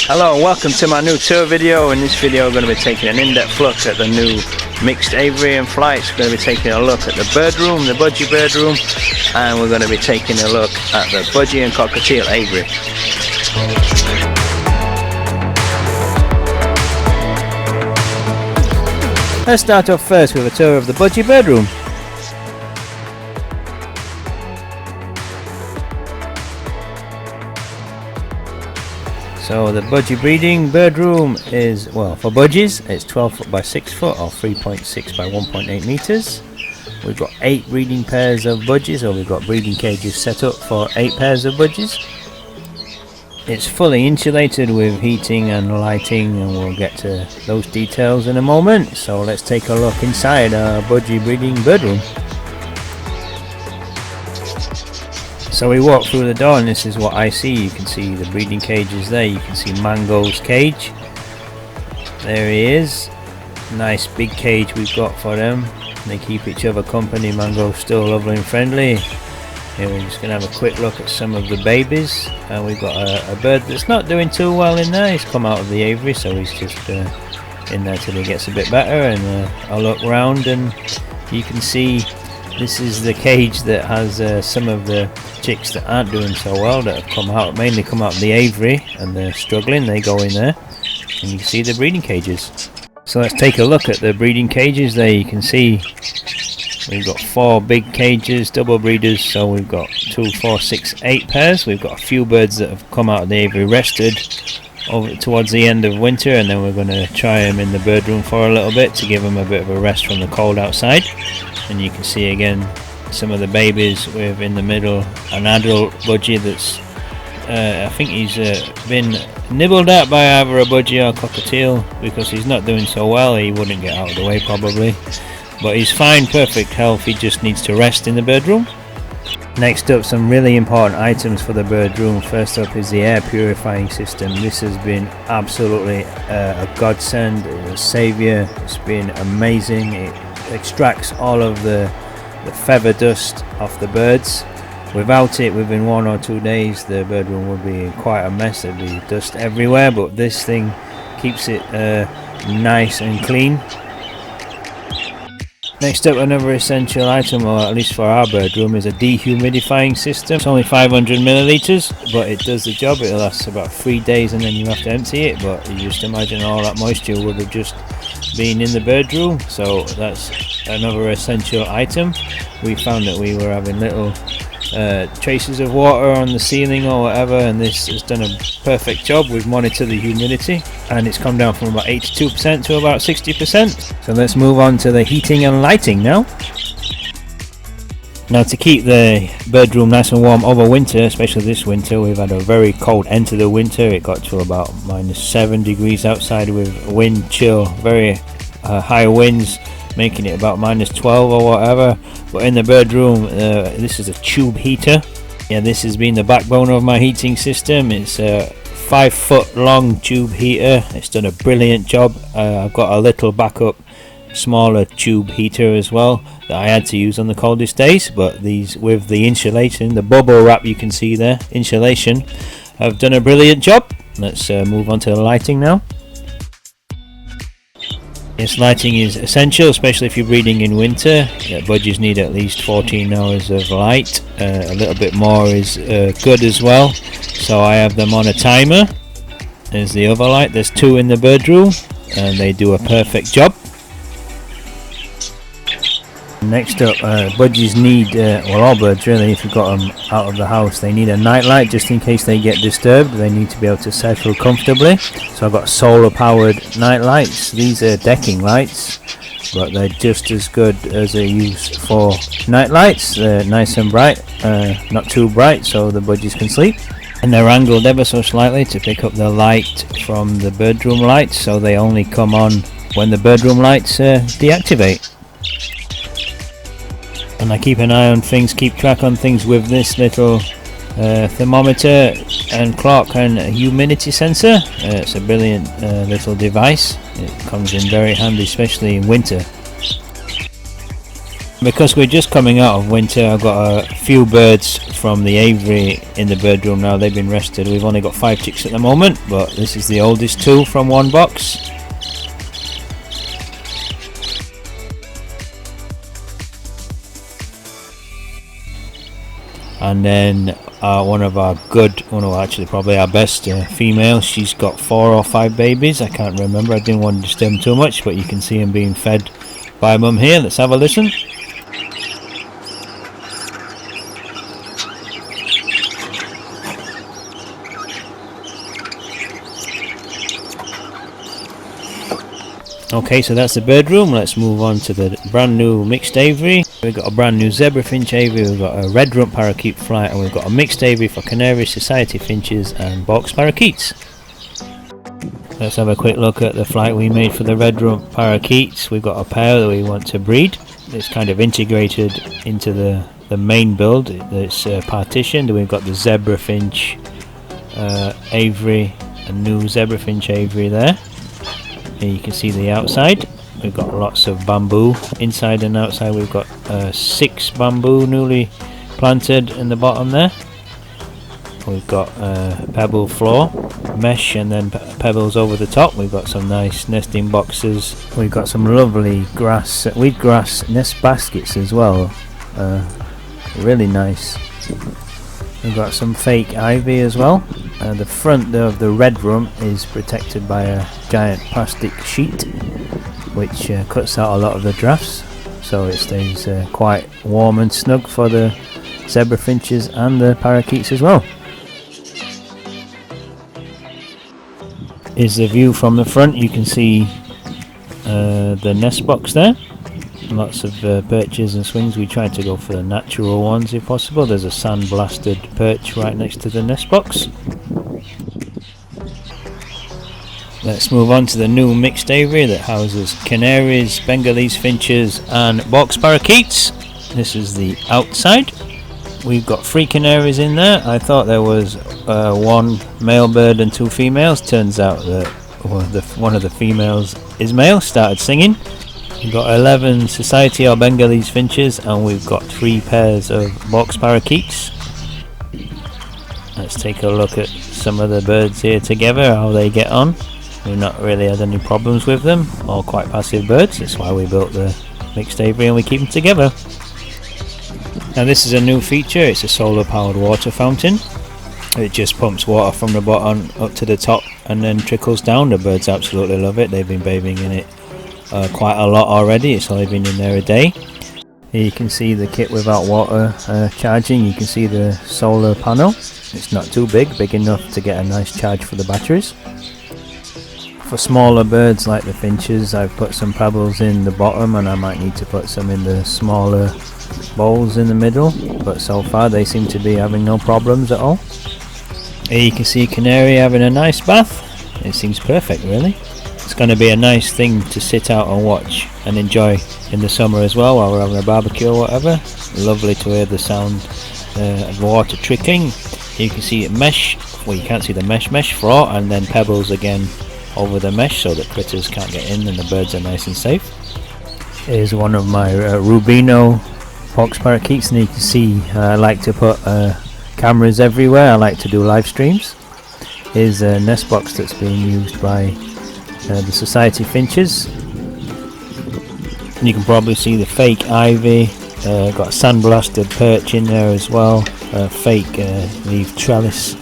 Hello and welcome to my new tour video. In this video we're going to be taking an in-depth look at the new mixed aviary and flights. We're going to be taking a look at the Birdroom, the Budgie Birdroom, and we're going to be taking a look at the Budgie and Cockatiel Aviary. Let's start off first with a tour of the Budgie Birdroom. So the Budgie breeding birdroom is, well, for budgies it's 12 foot by 6 foot or 3.6 by 1.8 meters. We've got 8 breeding pairs of budgies, or we've got breeding cages set up for 8 pairs of budgies. It's fully insulated with heating and lighting, and we'll get to those details in a moment. So let's take a look inside our Budgie breeding birdroom. So we walk through the door and this is what I see. You can see the breeding cages there. You can see Mango's cage. There he is. Nice big cage we've got for them. They keep each other company. Mango's still lovely and friendly. Here we're just going to have a quick look at some of the babies. And we've got a bird that's not doing too well in there. He's come out of the aviary, so he's just in there till he gets a bit better. And I'll look round and you can see this is the cage that has some of the chicks that aren't doing so well, that have mainly come out of the aviary and they're struggling. They go in there and you can see the breeding cages. So let's take a look at the breeding cages. There you can see we've got 4 big cages, double breeders, so we've got 2, 4, 6, 8 pairs. We've got a few birds that have come out of the aviary rested over towards the end of winter, and then we're going to try them in the birdroom for a little bit to give them a bit of a rest from the cold outside. And you can see again some of the babies with in the middle an adult budgie that's I think he's been nibbled at by either a budgie or a cockatiel, because he's not doing so well. He wouldn't get out of the way probably, but he's fine, perfect health. He just needs to rest in the birdroom. Next up, some really important items for the birdroom. First up is the air purifying system. This has been absolutely a godsend, a saviour. It's been amazing. It extracts all of the feather dust off the birds. Without it, within 1 or 2 days the birdroom would be quite a mess. There'd be dust everywhere, but this thing keeps it nice and clean. Next up, another essential item, or at least for our birdroom, is a dehumidifying system. It's only 500 millilitres, but it does the job. It lasts about 3 days and then you have to empty it, but you just imagine all that moisture would have just been in the birdroom. So that's another essential item. We found that we were having little traces of water on the ceiling or whatever, and this has done a perfect job. We've monitored the humidity and it's come down from about 82% to about 60%. So let's move on to the heating and lighting now. Now, to keep the birdroom nice and warm over winter, especially this winter, we've had a very cold end to the winter. It got to about -7 degrees outside with wind chill, very high winds, making it about -12 or whatever. But in the birdroom, this is a tube heater. Yeah, this has been the backbone of my heating system. It's a 5 foot long tube heater. It's done a brilliant job. I've got a little backup smaller tube heater as well that I had to use on the coldest days, but these, with the insulation, the bubble wrap you can see there, insulation, have done a brilliant job. Let's move on to the lighting now. Yes, lighting is essential, especially if you're breeding in winter. Budgies need at least 14 hours of light. A little bit more is good as well, so I have them on a timer. There's the other light. There's 2 in the birdroom and they do a perfect job. Next up, budgies need, well, all birds really, if you've got them out of the house, they need a night light just in case they get disturbed. They need to be able to settle comfortably. So I've got solar powered night lights. These are decking lights, but they're just as good as they're used for night lights. They're nice and bright, not too bright, so the budgies can sleep. And they're angled ever so slightly to pick up the light from the birdroom lights, so they only come on when the birdroom lights deactivate. And I keep an eye on things, keep track on things with this little thermometer and clock and humidity sensor. It's a brilliant little device. It comes in very handy, especially in winter. Because we're just coming out of winter, I've got a few birds from the aviary in the bird room now. They've been rested. We've only got 5 chicks at the moment, but this is the oldest 2 from one box. And then actually probably our best female, she's got 4 or 5 babies. I can't remember, I didn't want to disturb them too much, but you can see them being fed by mum here. Let's have a listen. Okay, so that's the bird room. Let's move on to the brand new mixed aviary. We've got a brand new zebra finch aviary, we've got a red rump parakeet flight, and we've got a mixed aviary for Canary, society finches and Bourkes parakeets. Let's have a quick look at the flight we made for the red rump parakeets. We've got a pair that we want to breed. It's kind of integrated into the main build. It's partitioned. We've got the zebra finch aviary, a new zebra finch aviary there. Here you can see the outside. We've got lots of bamboo inside and outside. We've got 6 bamboo newly planted in the bottom there. We've got pebble floor, mesh, and then pebbles over the top. We've got some nice nesting boxes. We've got some lovely wheatgrass nest baskets as well. Really nice. We've got some fake ivy as well. The front of the red room is protected by a giant plastic sheet, which cuts out a lot of the drafts, so it stays quite warm and snug for the zebra finches and the parakeets as well. Here's the view from the front. You can see the nest box there. Lots of perches and swings. We tried to go for the natural ones if possible. There's a sand-blasted perch right next to the nest box. Let's move on to the new mixed aviary that houses canaries, Bengalese finches and Bourkes parakeets. This is the outside. We've got 3 canaries in there. I thought there was 1 male bird and 2 females. Turns out that one of the females is male, started singing. We've got 11 society or Bengalese finches, and we've got 3 pairs of Bourkes parakeets. Let's take a look at some of the birds here together, how they get on. We've not really had any problems with them, all quite passive birds. That's why we built the mixed aviary and we keep them together. Now this is a new feature. It's a solar powered water fountain. It just pumps water from the bottom up to the top and then trickles down. The birds absolutely love it. They've been bathing in it quite a lot already. It's only been in there a day. Here you can see the kit without water charging. You can see the solar panel. It's not too big enough to get a nice charge for the batteries. For smaller birds like the finches, I've put some pebbles in the bottom, and I might need to put some in the smaller bowls in the middle, but so far they seem to be having no problems at all. Here you can see Canary having a nice bath. It seems perfect, really. It's going to be a nice thing to sit out and watch and enjoy in the summer as well while we're having a barbecue or whatever. Lovely to hear the sound of water trickling. You can see it mesh, well you can't see the mesh floor, and then pebbles again over the mesh so that critters can't get in and the birds are nice and safe. Here's one of my Rubino Bourkes parakeets, and you can see I like to put cameras everywhere. I like to do live streams. Here's a nest box that's being used by the society finches. And you can probably see the fake ivy, got a sandblasted perch in there as well, fake leaf trellis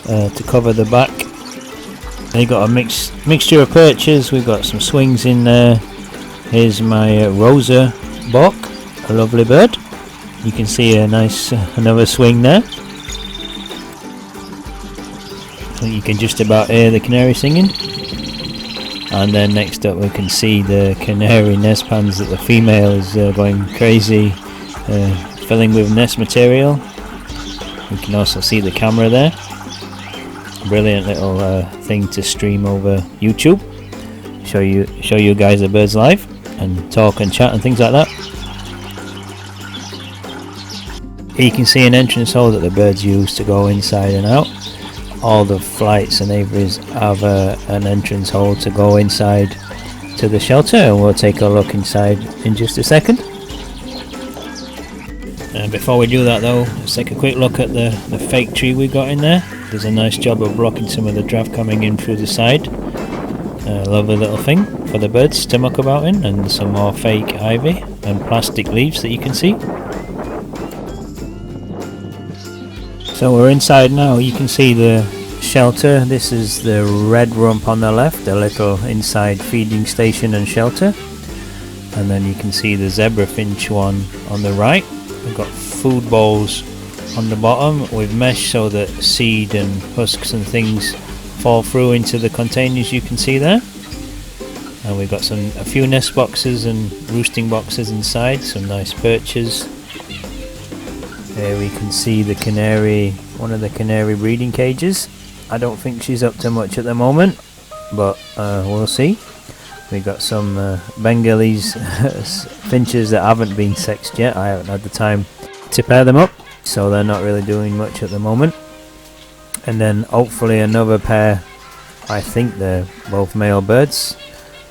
to cover the back. They got a mixture of perches. We've got some swings in there. Here's my Rosa Bourke, a lovely bird. You can see a nice another swing there. You can just about hear the canary singing. And then next up we can see the canary nest pans that the female is going crazy, filling with nest material. We can also see the camera there. Brilliant little thing to stream over YouTube. Show you guys the birds live and talk and chat and things like that. Here you can see an entrance hole that the birds use to go inside and out. All the flights and aviaries have an entrance hole to go inside to the shelter, and we'll take a look inside in just a second. Before we do that though, let's take a quick look at the fake tree we got in there. Does a nice job of blocking some of the draft coming in through the side. Lovely little thing for the birds to muck about in, and some more fake ivy and plastic leaves that you can see. So we're inside now. You can see the shelter. This is the red rump on the left, a little inside feeding station and shelter, and then you can see the zebra finch one on the right. We've got food bowls on the bottom with mesh so that seed and husks and things fall through into the containers you can see there. And we've got a few nest boxes and roosting boxes inside, some nice perches. There we can see the canary, one of the canary breeding cages. I don't think she's up to much at the moment, but we'll see. We've got some Bengalese finches that haven't been sexed yet. I haven't had the time to pair them up, so they're not really doing much at the moment. And then hopefully another pair. I think they're both male birds.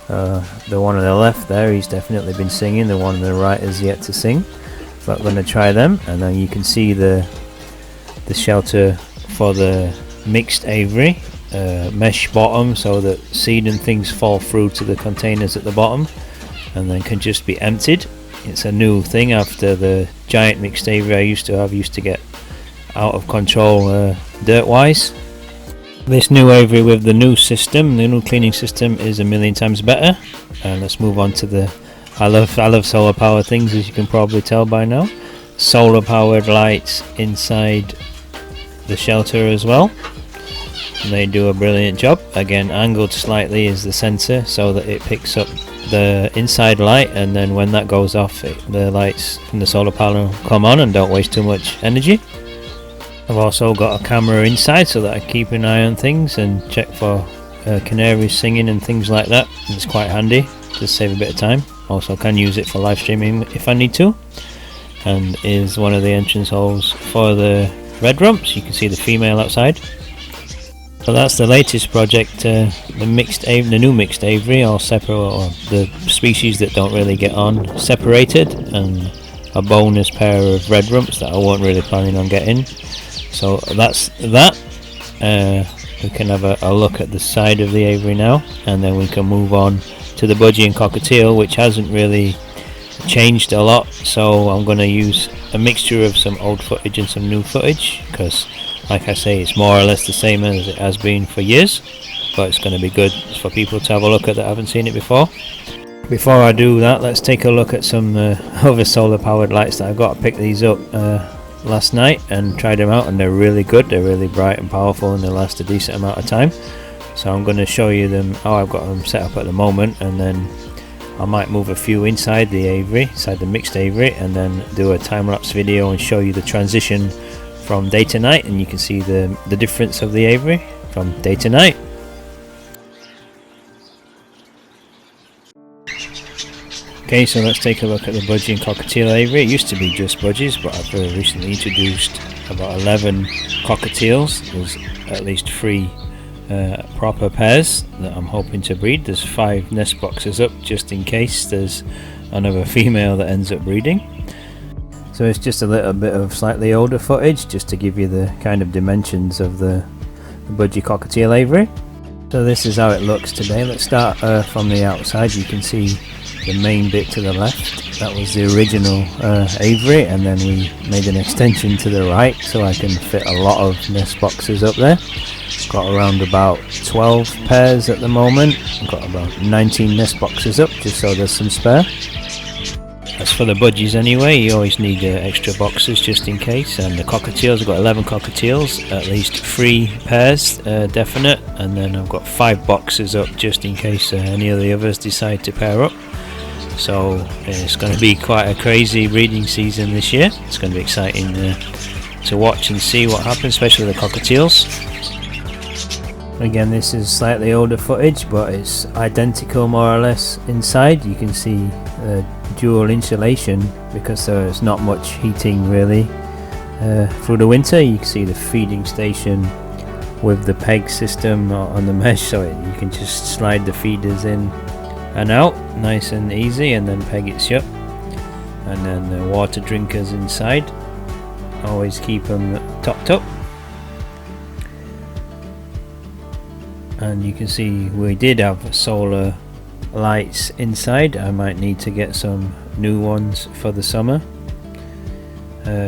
The one on the left there, he's definitely been singing. The one on the right is yet to sing, but I'm going to try them. And then you can see the shelter for the mixed aviary, mesh bottom so that seed and things fall through to the containers at the bottom and then can just be emptied. It's a new thing after the giant mixed aviary I used to get out of control dirt wise. This new aviary with the new system, the new cleaning system, is a million times better. And let's move on to the I love solar powered things, as you can probably tell by now. Solar powered lights inside the shelter as well. And they do a brilliant job. Again, angled slightly is the sensor so that it picks up the inside light, and then when that goes off, the lights from the solar panel come on and don't waste too much energy. I've also got a camera inside so that I keep an eye on things and check for canaries singing and things like that. It's quite handy to save a bit of time. Also can use it for live streaming if I need to. And is one of the entrance holes for the red rumps. You can see the female outside. So that's the latest project, the new mixed aviary, all separate, or the species that don't really get on separated, and a bonus pair of red rumps that I wasn't really planning on getting. So that's that. We can have a look at the side of the aviary now, and then we can move on to the budgie and cockatiel, which hasn't really changed a lot. So I'm going to use a mixture of some old footage and some new footage, because like I say, it's more or less the same as it has been for years, but it's going to be good for people to have a look at that haven't seen it before. Before I do that, let's take a look at some other solar powered lights that I've got. I picked these up last night and tried them out, and they're really good. They're really bright and powerful, and they last a decent amount of time. So I'm going to show you them how I've got them set up at the moment, and then I might move a few inside the aviary, inside the mixed aviary, and then do a time-lapse video and show you the transition from day to night, and you can see the difference of the aviary from day to night. Okay, so let's take a look at the budgie and cockatiel aviary. It used to be just budgies, but I've recently introduced about 11 cockatiels. There's at least 3 proper pairs that I'm hoping to breed. There's 5 nest boxes up just in case there's another female that ends up breeding. So it's just a little bit of slightly older footage just to give you the kind of dimensions of the budgie cockatiel aviary. So this is how it looks today. Let's start from the outside. You can see the main bit to the left. That was the original aviary, and then we made an extension to the right so I can fit a lot of nest boxes up there. Got around about 12 pairs at the moment. I've got about 19 nest boxes up just so there's some spare. As for the budgies anyway, you always need extra boxes just in case. And the cockatiels, I've got 11 cockatiels, at least 3 pairs definite, and then I've got 5 boxes up just in case any of the others decide to pair up. So it's going to be quite a crazy breeding season this year. It's going to be exciting to watch and see what happens, especially the cockatiels. Again, this is slightly older footage, but it's identical more or less inside. You can see dual insulation because there's not much heating really through the winter. You can see the feeding station with the peg system on the mesh, so you can just slide the feeders in and out nice and easy and then peg it shut. and then the water drinkers inside. Always keep them topped up. And you can see we did have solar lights inside. I might need to get some new ones for the summer.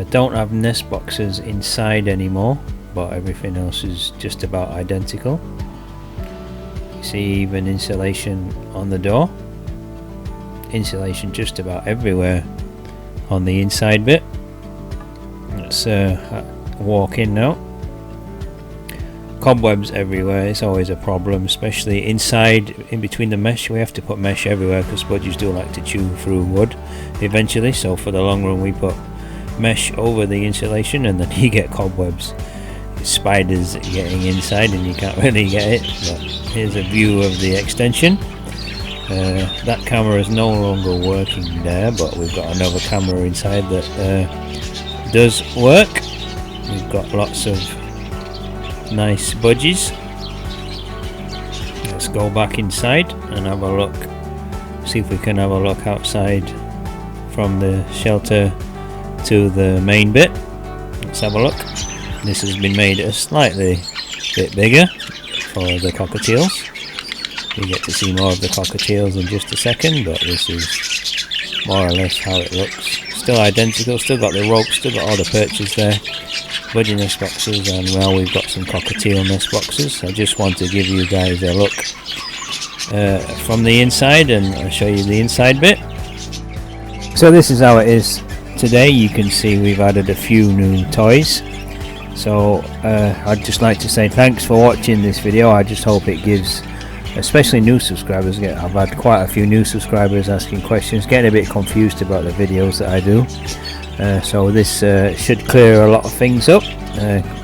Don't have nest boxes inside anymore, but everything else is just about identical. You see even insulation on the door, insulation just about everywhere on the inside bit. Let's walk in now. Cobwebs everywhere, it's always a problem, especially inside, in between the mesh. We have to put mesh everywhere because budgies do like to chew through wood eventually, so for the long run we put mesh over the insulation, and then you get cobwebs, spiders getting inside and you can't really get it. But here's a view of the extension. That camera is no longer working there, but we've got another camera inside that does work. We've got lots of nice budgies. Let's go back inside and have a look, see if we can have a look outside from the shelter to the main bit. Let's have a look. This has been made a slightly bit bigger for the cockatiels. You get to see more of the cockatiels in just a second, but this is more or less how it looks. Still identical, still got the ropes, still got all the perches there, budgie nest boxes, and well, we've got some cockatiel nest boxes. I just want to give you guys a look from the inside, and I'll show you the inside bit. So this is how it is today. You can see we've added a few new toys. So I'd just like to say thanks for watching this video. I just hope it gives, especially new subscribers, I've had quite a few new subscribers asking questions, getting a bit confused about the videos that I do. So this should clear a lot of things up.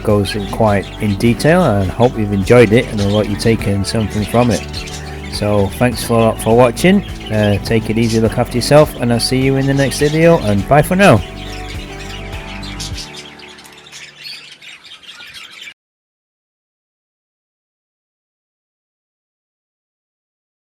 Goes in quite in detail, and I hope you've enjoyed it and I hope you've taken something from it. So thanks for watching. Take it easy, look after yourself, and I'll see you in the next video, and bye for now.